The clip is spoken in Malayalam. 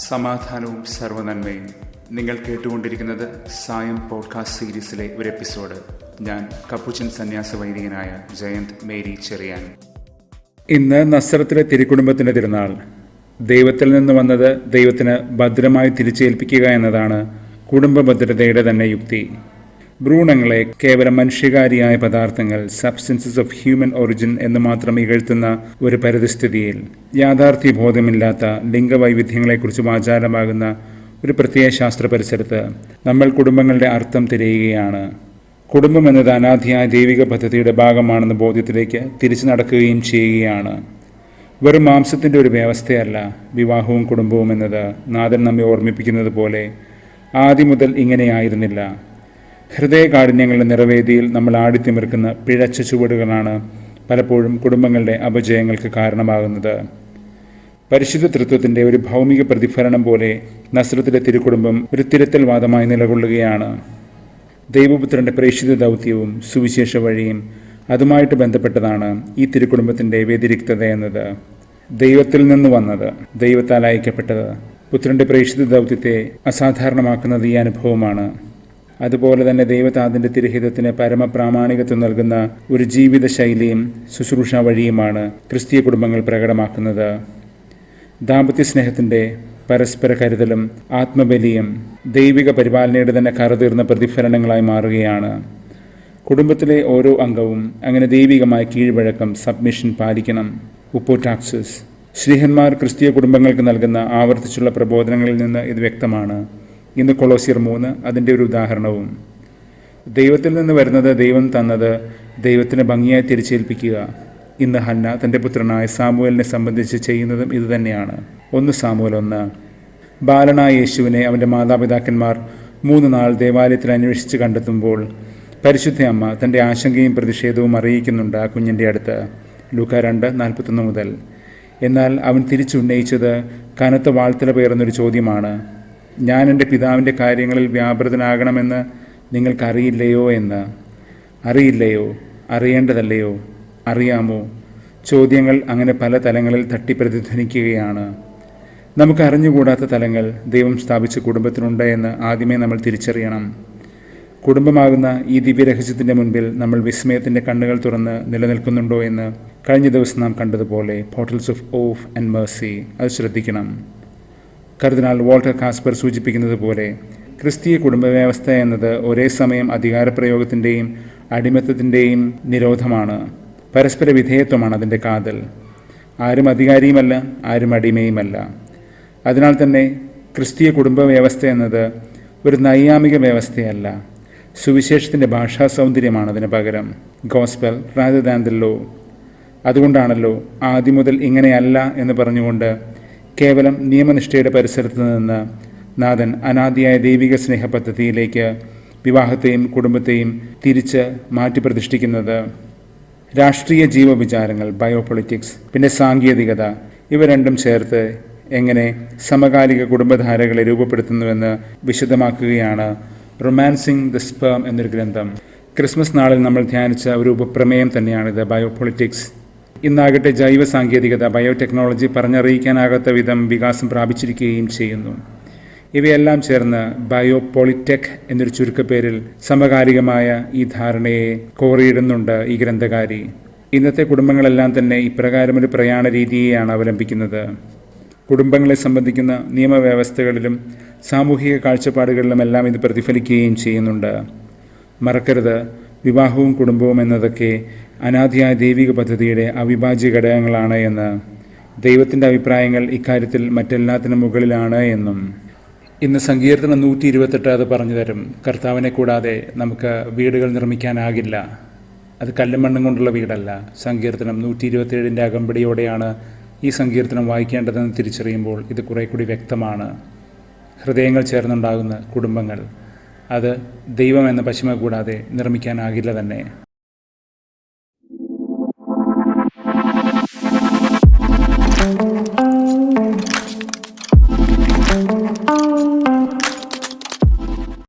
സമാധാനവും സർവ്വനന്മയും. നിങ്ങൾ കേട്ടുകൊണ്ടിരിക്കുന്നത് സായം പോഡ്കാസ്റ്റ് സീരീസിലെ ഒരു എപ്പിസോഡ്. ഞാൻ കപ്പുച്ചൻ സന്യാസ വൈദികനായ ജയന്ത് മേരി ചെറിയാൻ. ഇന്ന് നസ്രത്തിലെ തിരുക്കുടുംബത്തിൻ്റെ തിരുനാൾ. ദൈവത്തിൽ നിന്ന് വന്നത് ദൈവത്തിന് ഭദ്രമായി തിരിച്ചേൽപ്പിക്കുക എന്നതാണ് കുടുംബ ഭദ്രതയുടെ തന്നെ യുക്തി. ഭ്രൂണങ്ങളെ കേവലം മനുഷ്യകാരിയായ പദാർത്ഥങ്ങൾ, സബ്സ്റ്റൻസസ് ഓഫ് ഹ്യൂമൻ ഒറിജിൻ എന്ന് മാത്രം ഇകഴ്ത്തുന്ന ഒരു പരിതസ്ഥിതിയിൽ യാഥാർത്ഥ്യബോധമില്ലാത്ത ലിംഗവൈവിധ്യങ്ങളെക്കുറിച്ച് വാചാലമാകുന്ന ഒരു പ്രത്യയ ശാസ്ത്ര പരിസരത്ത് നമ്മൾ കുടുംബങ്ങളുടെ അർത്ഥം തിരയുകയാണ്. കുടുംബം എന്നത് അനാദിയായ ദൈവിക പദ്ധതിയുടെ ഭാഗമാണെന്ന ബോധ്യത്തിലേക്ക് തിരിച്ചു നടക്കുകയും ചെയ്യുകയാണ്. വെറും മാംസത്തിൻ്റെ ഒരു വ്യവസ്ഥയല്ല വിവാഹവും കുടുംബവും എന്നത്. നാഥൻ നമ്മെ ഓർമ്മിപ്പിക്കുന്നത് പോലെ ആദ്യം മുതൽ ഇങ്ങനെയായിരുന്നില്ല. ഹൃദയകാഠിന്യങ്ങളുടെ നിറവേദിയിൽ നമ്മൾ ആടിത്തിമിർക്കുന്ന പിഴച്ച ചുവടുകളാണ് പലപ്പോഴും കുടുംബങ്ങളുടെ അപജയങ്ങൾക്ക് കാരണമാകുന്നത്. പരിശുദ്ധ തൃത്വത്തിൻ്റെ ഒരു ഭൗമിക പ്രതിഫലനം പോലെ നസ്രത്തിലെ തിരുക്കുടുംബം ഒരു തിരുത്തൽവാദമായി നിലകൊള്ളുകയാണ്. ദൈവപുത്രൻ്റെ പ്രേക്ഷിത ദൗത്യവും സുവിശേഷ വഴിയും അതുമായിട്ട് ബന്ധപ്പെട്ടതാണ് ഈ തിരുക്കുടുംബത്തിൻ്റെ വ്യതിരിക്തത എന്നത്. ദൈവത്തിൽ നിന്ന് വന്നത്, ദൈവത്താൽ അയക്കപ്പെട്ടത്. പുത്രൻ്റെ പ്രേക്ഷിത ദൗത്യത്തെ അസാധാരണമാക്കുന്നത് ഈ അനുഭവമാണ്. അതുപോലെ തന്നെ ദൈവതാതിൻ്റെ തിരുഹിതത്തിന് പരമപ്രാമാണികത്വം നൽകുന്ന ഒരു ജീവിത ശൈലിയും ശുശ്രൂഷ വഴിയുമാണ് ക്രിസ്തീയ കുടുംബങ്ങൾ പ്രകടമാക്കുന്നത്. ദാമ്പത്യ സ്നേഹത്തിൻ്റെ പരസ്പര കരുതലും ആത്മബലിയും ദൈവിക പരിപാലനയുടെ തന്നെ കറതീർന്ന പ്രതിഫലനങ്ങളായി മാറുകയാണ്. കുടുംബത്തിലെ ഓരോ അംഗവും അങ്ങനെ ദൈവികമായ കീഴ്വഴക്കം, സബ്മിഷൻ പാലിക്കണം. ഉപ്പോടാക്സിസ്. ശ്രീഹന്മാർ ക്രിസ്തീയ കുടുംബങ്ങൾക്ക് നൽകുന്ന ആവർത്തിച്ചുള്ള പ്രബോധനങ്ങളിൽ നിന്ന് ഇത് വ്യക്തമാണ്. ഇന്ന് കൊളോസ്യർ 3 അതിൻ്റെ ഒരു ഉദാഹരണവും. ദൈവത്തിൽ നിന്ന് വരുന്നത് ദൈവം തന്നത് ദൈവത്തിന് ഭംഗിയായി തിരിച്ചേൽപ്പിക്കുക. ഇന്ന് ഹന്ന തൻ്റെ പുത്രനായ സാമുവേലിനെ സംബന്ധിച്ച് ചെയ്യുന്നതും ഇതുതന്നെയാണ്. 1 സാമുവേൽ 1. ബാലനായ യേശുവിനെ അവൻ്റെ മാതാപിതാക്കന്മാർ 3 നാൾ ദേവാലയത്തിൽ അന്വേഷിച്ച് കണ്ടെത്തുമ്പോൾ പരിശുദ്ധ അമ്മ തൻ്റെ ആശങ്കയും പ്രതിഷേധവും അറിയിക്കുന്നുണ്ട് ആ കുഞ്ഞിൻ്റെ അടുത്ത്. ലൂക്ക 2:41 മുതൽ. എന്നാൽ അവൻ തിരിച്ചുന്നയിച്ചത് കനത്ത വാഴ്ത്തല പേറുന്നൊരു ചോദ്യമാണ്. ഞാൻ എൻ്റെ പിതാവിൻ്റെ കാര്യങ്ങളിൽ വ്യാപൃതനാകണമെന്ന് നിങ്ങൾക്കറിയില്ലയോ എന്ന്. അറിയില്ലയോ? അറിയേണ്ടതല്ലയോ? അറിയാമോ? ചോദ്യങ്ങൾ അങ്ങനെ പല തലങ്ങളിൽ തട്ടിപ്രതിധ്വനിക്കുകയാണ്. നമുക്ക് അറിഞ്ഞുകൂടാത്ത തലങ്ങൾ ദൈവം സ്ഥാപിച്ച കുടുംബത്തിനുണ്ട് എന്ന് ആദ്യമേ നമ്മൾ തിരിച്ചറിയണം. കുടുംബമാകുന്ന ഈ ദിവ്യരഹസ്യത്തിൻ്റെ മുൻപിൽ നമ്മൾ വിസ്മയത്തിൻ്റെ കണ്ണുകൾ തുറന്ന് നിലനിൽക്കുന്നുണ്ടോ എന്ന് കഴിഞ്ഞ ദിവസം നാം കണ്ടതുപോലെ portals of of and Mercy. അത് ശ്രദ്ധിക്കണം. കർദിനാൾ വോൾട്ടർ കാസ്പർ സൂചിപ്പിക്കുന്നത് പോലെ ക്രിസ്തീയ കുടുംബ വ്യവസ്ഥ എന്നത് ഒരേ സമയം അധികാരപ്രയോഗത്തിൻ്റെയും അടിമത്തത്തിൻ്റെയും നിരോധമാണ്. പരസ്പര വിധേയത്വമാണ് അതിൻ്റെ കാതൽ. ആരും അധികാരിയുമല്ല, ആരും അടിമയുമല്ല. അതിനാൽ തന്നെ ക്രിസ്തീയ കുടുംബ വ്യവസ്ഥ എന്നത് ഒരു നൈയാമിക വ്യവസ്ഥയല്ല. സുവിശേഷത്തിൻ്റെ ഭാഷാ സൗന്ദര്യമാണ് അതിന് പകരം. Gospel rather than the law. അതുകൊണ്ടാണല്ലോ ആദ്യം മുതൽ ഇങ്ങനെയല്ല എന്ന് പറഞ്ഞുകൊണ്ട് കേവലം നിയമനിഷ്ഠയുടെ പരിസരത്ത് നിന്ന് നാഥൻ അനാദിയായ ദൈവിക സ്നേഹ പദ്ധതിയിലേക്ക് വിവാഹത്തെയും കുടുംബത്തെയും തിരിച്ച് മാറ്റിപ്രതിഷ്ഠിക്കുന്നത്. രാഷ്ട്രീയ ജീവവിചാരങ്ങൾ, ബയോപൊളിറ്റിക്സ്, പിന്നെ സാങ്കേതികത, ഇവ രണ്ടും ചേർത്ത് എങ്ങനെ സമകാലിക കുടുംബധാരകളെ രൂപപ്പെടുത്തുന്നുവെന്ന് വിശദമാക്കുകയാണ് റൊമാൻസിങ് ദ സ്പേം എന്നൊരു ഗ്രന്ഥം. ക്രിസ്മസ് നാളിൽ നമ്മൾ ധ്യാനിച്ച ഒരു ഉപപ്രമേയം തന്നെയാണിത്, ബയോപൊളിറ്റിക്സ്. ഇന്നാകട്ടെ ജൈവ സാങ്കേതികത, ബയോടെക്നോളജി പറഞ്ഞറിയിക്കാനാകാത്ത വിധം വികാസം പ്രാപിച്ചിരിക്കുകയും ചെയ്യുന്നു. ഇവയെല്ലാം ചേർന്ന് ബയോപൊളിടെക് എന്നൊരു ചുരുക്കപ്പേരിൽ സമകാലികമായ ഈ ധാരണയെ കോറിയിടുന്നുണ്ട് ഈ ഗ്രന്ഥകാരി. ഇന്നത്തെ കുടുംബങ്ങളെല്ലാം തന്നെ ഇപ്രകാരമൊരു പ്രയാണ രീതിയെയാണ് അവലംബിക്കുന്നത്. കുടുംബങ്ങളെ സംബന്ധിക്കുന്ന നിയമവ്യവസ്ഥകളിലും സാമൂഹിക കാഴ്ചപ്പാടുകളിലുമെല്ലാം ഇത് പ്രതിഫലിക്കുകയും ചെയ്യുന്നുണ്ട്. മറക്കരുത്, വിവാഹവും കുടുംബവും എന്നതൊക്കെ അനാദിയായ ദൈവിക പദ്ധതിയുടെ അവിഭാജ്യ ഘടകങ്ങളാണ് എന്ന്. ദൈവത്തിൻ്റെ അഭിപ്രായങ്ങൾ ഇക്കാര്യത്തിൽ മറ്റെല്ലാത്തിനും മുകളിലാണ് എന്നും. ഇന്ന് സങ്കീർത്തനം 128 അത് പറഞ്ഞു തരും. കർത്താവിനെ കൂടാതെ നമുക്ക് വീടുകൾ നിർമ്മിക്കാനാകില്ല. അത് കല്ലും മണ്ണും കൊണ്ടുള്ള വീടല്ല. സങ്കീർത്തനം 127 അകമ്പടിയോടെയാണ് ഈ സങ്കീർത്തനം വായിക്കേണ്ടതെന്ന് തിരിച്ചറിയുമ്പോൾ ഇത് കുറെ കൂടി വ്യക്തമാണ്. ഹൃദയങ്ങൾ ചേർന്നുണ്ടാകുന്ന കുടുംബങ്ങൾ, അത് ദൈവം എന്ന പശിമ കൂടാതെ നിർമ്മിക്കാനാകില്ല തന്നെ.